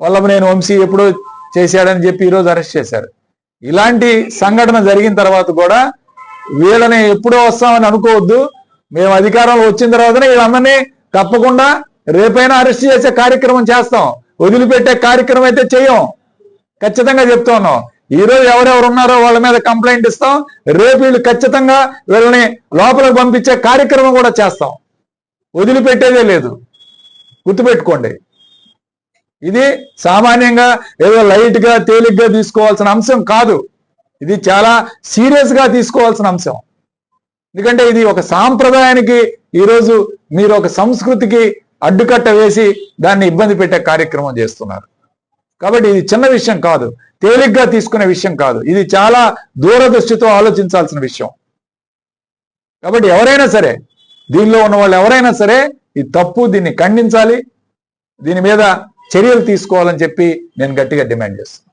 వల్లభనేని వంశీ ఎప్పుడో చేశాడని చెప్పి ఈరోజు అరెస్ట్ చేశారు. ఇలాంటి సంఘటన జరిగిన తర్వాత కూడా వీళ్ళని ఎప్పుడో వస్తామని అనుకోవద్దు. మేము అధికారంలో వచ్చిన తర్వాతనే వీళ్ళందరినీ తప్పకుండా రేపైనా అరెస్ట్ చేసే కార్యక్రమం చేస్తాం. వదిలిపెట్టే కార్యక్రమం అయితే చేయం, ఖచ్చితంగా చెప్తా ఉన్నాం. ఈ రోజు ఎవరెవరు ఉన్నారో వాళ్ళ మీద కంప్లైంట్ ఇస్తాం. రేపు వీళ్ళు ఖచ్చితంగా వీళ్ళని లోపలికి పంపించే కార్యక్రమం కూడా చేస్తాం. వదిలిపెట్టేదే లేదు, గుర్తుపెట్టుకోండి. ఇది సామాన్యంగా ఏదో లైట్ గా తేలిగ్గా తీసుకోవాల్సిన అంశం కాదు. ఇది చాలా సీరియస్ గా తీసుకోవాల్సిన అంశం. ఎందుకంటే ఇది ఒక సాంప్రదాయానికి ఈరోజు మీరు ఒక సంస్కృతికి అడ్డుకట్ట వేసి దాన్ని ఇబ్బంది పెట్టే కార్యక్రమం చేస్తున్నారు. కాబట్టి ఇది చిన్న విషయం కాదు, తేలిగ్గా తీసుకునే విషయం కాదు. ఇది చాలా దూరదృష్టితో ఆలోచించాల్సిన విషయం. కాబట్టి ఎవరైనా సరే, దీనిలో ఉన్న వాళ్ళు ఎవరైనా సరే ఇది తప్పు, దీన్ని ఖండించాలి, దీని మీద చర్యలు తీసుకోవాలని చెప్పి నేను గట్టిగా డిమాండ్ చేస్తాను.